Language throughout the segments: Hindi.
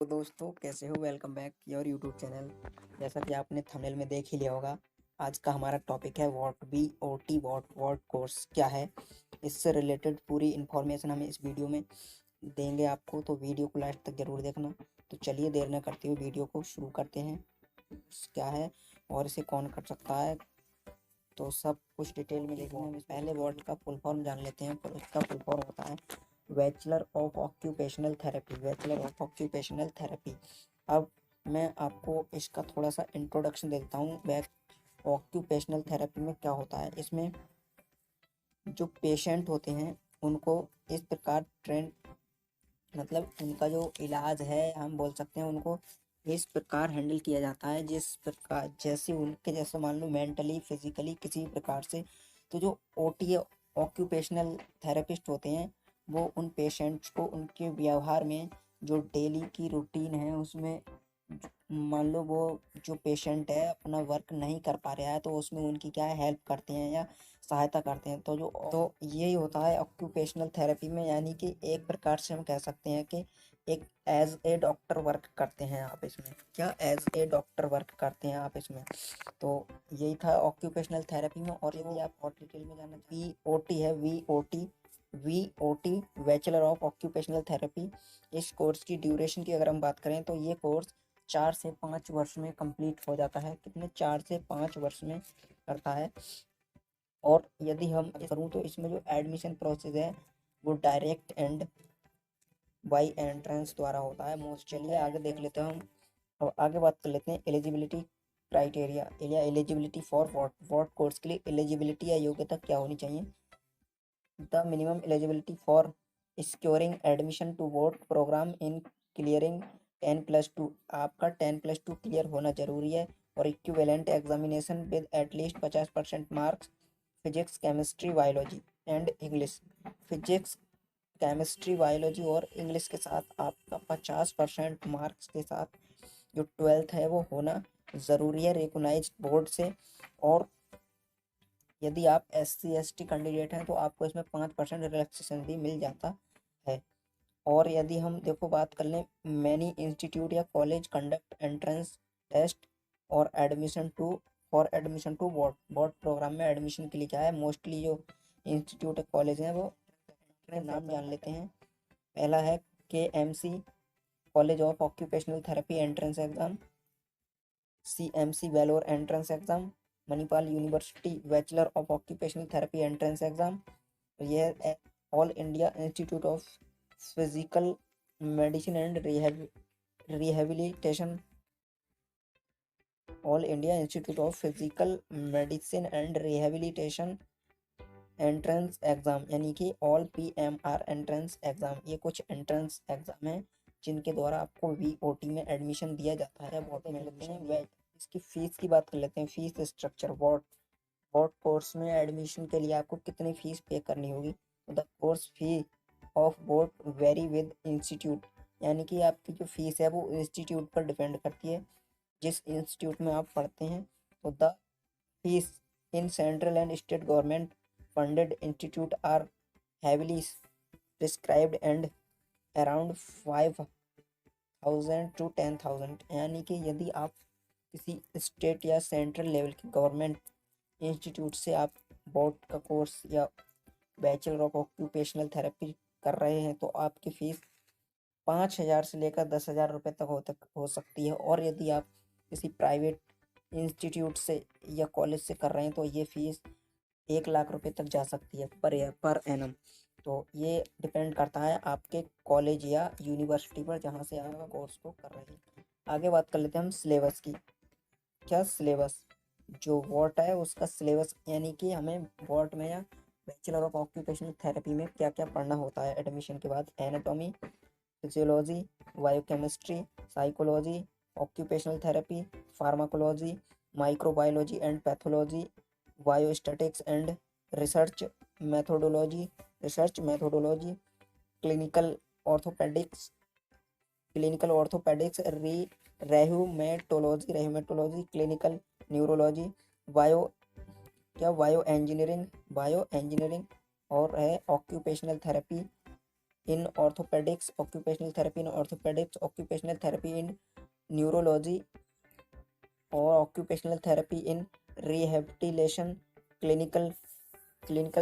तो दोस्तों कैसे हो। Welcome back your YouTube channel. जैसा कि आपने थंबनेल में देख ही लिया होगा, आज का हमारा टॉपिक है what B O T what course क्या है। इससे रिलेटेड पूरी इन्फॉर्मेशन हम इस वीडियो में देंगे आपको, तो वीडियो को लास्ट तक जरूर देखना। तो चलिए देर न करते हुए वीडियो को शुरू करते हैं। क्या है और इसे कौन कर सकता है, तो सब कुछ डिटेल में देखने में पहले वर्ड का फुल फॉर्म जान लेते हैं। पर उसका फुल फॉर्म होता है bachelor of occupational therapy. Bachelor of occupational therapy. अब मैं आपको इसका थोड़ा सा इंट्रोडक्शन देता हूँ। ऑक्यूपेशनल थेरेपी में क्या होता है, इसमें जो पेशेंट होते हैं उनको इस प्रकार ट्रेन, मतलब उनका जो इलाज है हम बोल सकते हैं, उनको इस प्रकार हैंडल किया जाता है जिस प्रकार जैसे उनके जैसे मान लो मेंटली फिजिकली किसी प्रकार से। तो जो ओटी ऑक्यूपेशनल थेरेपिस्ट होते हैं वो उन पेशेंट्स को उनके व्यवहार में जो डेली की रूटीन है उसमें, मान लो वो जो पेशेंट है अपना वर्क नहीं कर पा रहा है तो उसमें उनकी क्या है हेल्प करते हैं या सहायता करते हैं। तो यही होता है ऑक्यूपेशनल थेरेपी में, यानी कि एक प्रकार से हम कह सकते हैं कि एक एज ए डॉक्टर वर्क करते हैं आप इसमें। क्या एज ए डॉक्टर वर्क करते हैं आप इसमें। तो यही था ऑक्यूपेशनल थेरेपी में। और यदि आप और डिटेल में जानना वी ओ टी है, B O T bachelor of occupational therapy. इस कोर्स की ड्यूरेशन की अगर हम बात करें तो ये कोर्स 4 से 5 वर्ष में कंप्लीट हो जाता है। कितने 4 से 5 वर्ष में करता है। और यदि हम करूँ तो इसमें जो एडमिशन प्रोसेस है वो डायरेक्ट एंड बाई एंट्रेंस द्वारा होता है मोस्ट। चलिए आगे देख लेते हैं हम। अब आगे बात कर लेते हैं एलिजिबिलिटी क्राइटेरिया या एलिजिबिलिटी फॉर वॉट कोर्स के लिए एलिजिबिलिटी या योग्यता क्या होनी चाहिए। The minimum eligibility for securing admission to BOT programme in clearing 10+2। आपका 10+2 क्लियर होना जरूरी है। और equivalent examination with at least 50% marks physics chemistry biology and English. Physics chemistry biology और इंग्लिश के साथ आपका 50% मार्क्स के साथ जो 12th है वो होना ज़रूरी है रिकोगनाइज बोर्ड से। और यदि आप SC/ST कैंडिडेट हैं तो आपको इसमें 5% रिलैक्सेशन भी मिल जाता है। और यदि हम देखो बात कर लें, मैनी इंस्टीट्यूट या कॉलेज कंडक्ट एंट्रेंस टेस्ट और एडमिशन टू बोर्ड प्रोग्राम में एडमिशन के लिए क्या है, मोस्टली जो इंस्टीट्यूट कॉलेज हैं वो अपने नाम जान लेते हैं। पहला है KMC college of occupational therapy entrance exam, CMC Vellore entrance exam, Manipal university bachelor of occupational therapy entrance exam. यह है all India institute of physical medicine and rehabilitation, all India institute of physical medicine and rehabilitation entrance exam, यानी कि ऑल PMR एंट्रेंस एग्जाम। ये कुछ एंट्रेंस एग्जाम हैं जिनके द्वारा आपको VOT में एडमिशन दिया जाता है। बहुत में लेते हैं। इसकी फीस की बात कर लेते हैं। फीस स्ट्रक्चर वॉट कोर्स में एडमिशन के लिए आपको कितनी फीस पे करनी होगी। तो the course fee of boat very with institute, यानी कि आपकी जो फीस है वो इंस्टीट्यूट पर डिपेंड करती है जिस इंस्टीट्यूट में आप पढ़ते हैं। तो the fees in central and state government funded institute are heavily prescribed and around 5,000 to 10,000। यानी कि यदि आप किसी स्टेट या सेंट्रल लेवल की गवर्नमेंट इंस्टीट्यूट से आप बोर्ड का कोर्स या बैचलर ऑफ ऑक्यूपेशनल थेरेपी कर रहे हैं तो आपकी फ़ीस 5,000 से लेकर 10,000 रुपये तक हो सकती है। और यदि आप किसी प्राइवेट इंस्टीट्यूट से या कॉलेज से कर रहे हैं तो ये फ़ीस 1 लाख रुपए तक जा सकती है पर एनम। तो ये डिपेंड करता है आपके कॉलेज या यूनिवर्सिटी पर जहाँ से आप कोर्स को कर रहे हैं। आगे बात कर लेते हैं हम सिलेबस की। क्या सिलेबस, जो वॉट है उसका सिलेबस, यानी कि हमें वॉट में या बैचलर ऑफ ऑक्यूपेशनल थेरेपी में क्या क्या पढ़ना होता है एडमिशन के बाद। Anatomy, physiology, biochemistry, psychology, occupational therapy, pharmacology, microbiology and pathology, biostatics and research methodology clinical orthopaedics re rheumatology clinical neurology, bio bio engineering और है occupational therapy in orthopedics, occupational therapy in orthopedics, occupational therapy in neurology, or occupational therapy in rehabilitation, clinical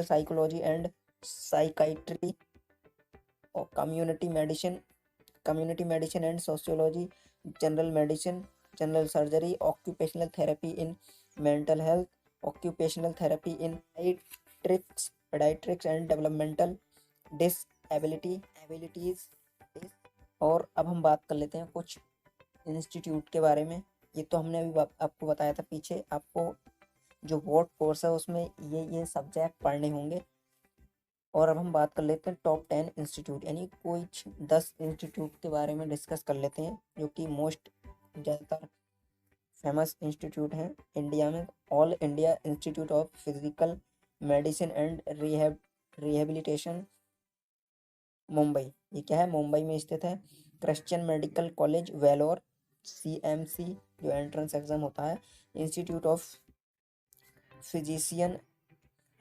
psychology and psychiatry, or community medicine and sociology, general medicine, general surgery, occupational therapy in mental health, occupational therapy in pediatrics and developmental disability abilities। और अब हम बात कर लेते हैं कुछ इंस्टीट्यूट के बारे में। ये तो हमने अभी आपको बताया था पीछे। आपको जो वॉट कोर्स है उसमें ये सब्जेक्ट पढ़ने होंगे। और अब हम बात कर लेते हैं टॉप 10 इंस्टीट्यूट, यानी कुछ 10 इंस्टीट्यूट के बारे में डिस्कस कर लेते हैं जो कि मोस्ट ज़्यादातर फेमस इंस्टीट्यूट हैं इंडिया में। All India institute of physical medicine and rehabilitation, Mumbai. ये क्या है? मुंबई में स्थित है। Christian medical college Vellore, CMC जो एंट्रेंस एग्जाम होता है। Institute of physician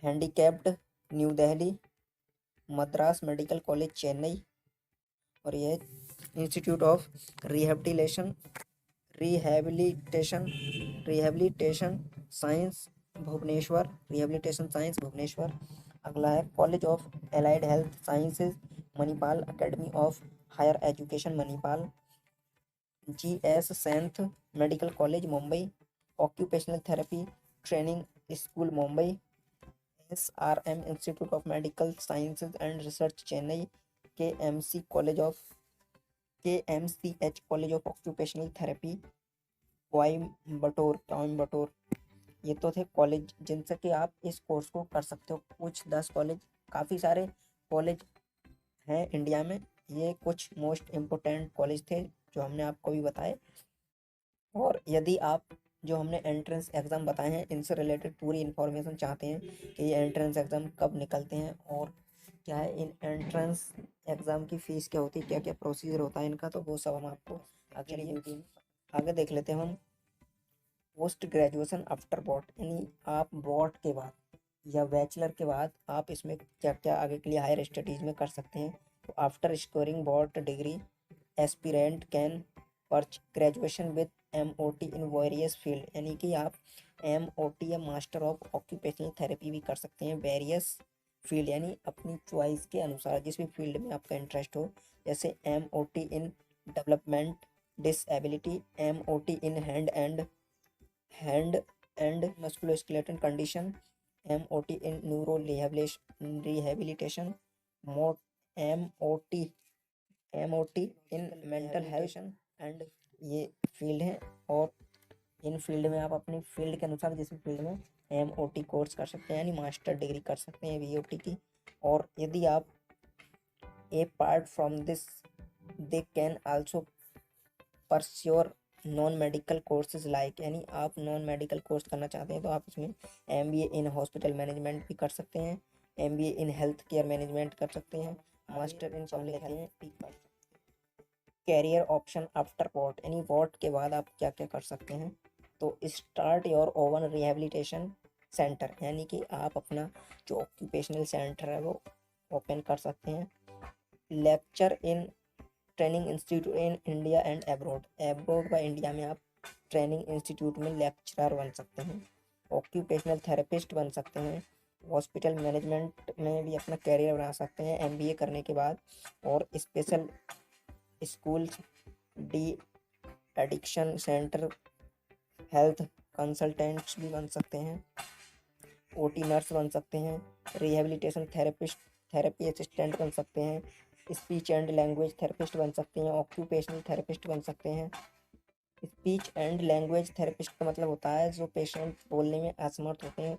handicapped, New Delhi. Madras medical college, Chennai. और ये institute of rehabilitation science, Bhubaneswar. अगला है college of allied health sciences, Manipal. Academy of higher education, Manipal. GS Seth medical college, Mumbai. Occupational therapy training school, Mumbai. SRM institute of medical sciences and research, Chennai. KMCH college of occupational therapy, Coimbatore. ये तो थे कॉलेज जिनसे कि आप इस कोर्स को कर सकते हो। कुछ 10 कॉलेज, काफ़ी सारे कॉलेज हैं इंडिया में। ये कुछ मोस्ट इम्पोर्टेंट कॉलेज थे जो हमने आपको भी बताए। और यदि आप जो हमने एंट्रेंस एग्ज़ाम बताए हैं इनसे रिलेटेड पूरी इन्फॉर्मेशन चाहते हैं कि ये एंट्रेंस एग्ज़ाम कब निकलते हैं और क्या है, इन एंट्रेंस एग्ज़ाम की फ़ीस क्या होती है, क्या क्या प्रोसीजर होता है इनका, तो वो सब हम आपको आगे देख लेते हैं हम। पोस्ट ग्रेजुएशन आफ्टर बॉट, यानी आप बॉट के बाद या बैचलर के बाद आप इसमें क्या क्या आगे के लिए हायर स्टडीज़ में कर सकते हैं। तो after scoring both degree, aspirant can pursue graduation with MOT in various field, यानी कि आप MOT या मास्टर ऑफ ऑक्यूपेशनल थेरेपी भी कर सकते हैं वेरियस फील्ड, यानी अपनी चॉइस के अनुसार जिस भी फील्ड में आपका इंटरेस्ट हो। जैसे MOT in development disability, MOT in hand and musculoskeletal condition, MOT in neuro rehabilitation, MOT in mental health and, ये फील्ड है। और इन फील्ड में आप अपनी फील्ड के अनुसार जिस भी फील्ड में MOT कोर्स कर सकते हैं, यानी मास्टर डिग्री कर सकते हैं VOT की। और यदि आप apart from this they can also pursue non medical courses like, यानी आप नॉन मेडिकल कोर्स करना चाहते हैं तो आप इसमें MBA इन हॉस्पिटल मैनेजमेंट भी कर सकते हैं, MBA in health care management कर सकते हैं, मास्टर इन पब्लिक हेल्थ भी कर सकते हैं। कैरियर ऑप्शन आफ्टर वॉट, यानी वॉट के बाद आप क्या क्या कर सकते हैं। तो start your oven rehabilitation centre, यानी कि आप अपना जो ऑक्यूपेशनल सेंटर है वो ओपन कर सकते हैं। Lecture in training institute in India and abroad व इंडिया में आप ट्रेनिंग इंस्टीट्यूट में लेक्चरर बन सकते हैं। ऑक्यूपेशनल थेरेपिस्ट बन सकते हैं। हॉस्पिटल मैनेजमेंट में भी अपना कैरियर बना सकते हैं MBA करने के बाद। और special schools, de addiction centre, health consultants भी बन सकते हैं। OT नर्स बन सकते हैं। रिहेबिलिटेशन थेरेपिस्ट, थेरेपी असिस्टेंट बन सकते हैं। स्पीच एंड लैंग्वेज थेरेपिस्ट बन सकते हैं। ऑक्यूपेशनल थेरेपिस्ट बन सकते हैं। स्पीच एंड लैंग्वेज थेरेपिस्ट का मतलब होता है जो पेशेंट बोलने में असमर्थ होते हैं,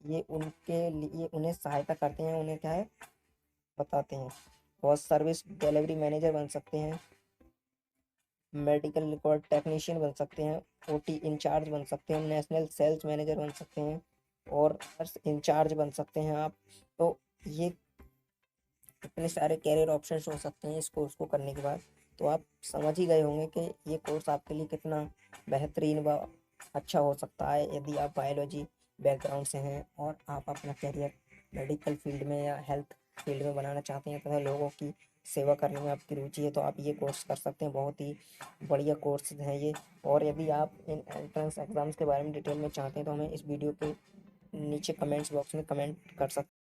ये उनके लिए उन्हें सहायता करते हैं, उन्हें क्या है बताते हैं। और सर्विस डिलीवरी मैनेजर बन सकते हैं। मेडिकल रिकॉर्ड टेक्नीशियन बन सकते हैं। OT इंचार्ज बन सकते हैं। नेशनल सेल्स मैनेजर बन सकते हैं। और नर्स इंचार्ज बन सकते हैं आप। तो ये इतने सारे कैरियर ऑप्शंस हो सकते हैं इस कोर्स को करने के बाद। तो आप समझ ही गए होंगे कि ये कोर्स आपके लिए कितना बेहतरीन व अच्छा हो सकता है यदि आप बायोलॉजी बैकग्राउंड से हैं और आप अपना कैरियर मेडिकल फील्ड में या हेल्थ फील्ड में बनाना चाहते हैं तथा लोगों की सेवा करने में आपकी रुचि है तो आप ये कोर्स कर सकते हैं। बहुत ही बढ़िया कोर्स हैं ये। और यदि आप इन एंट्रेंस एग्ज़ाम्स के बारे में डिटेल में चाहते हैं तो हमें इस वीडियो के नीचे कमेंट्स बॉक्स में कमेंट कर सकते हैं।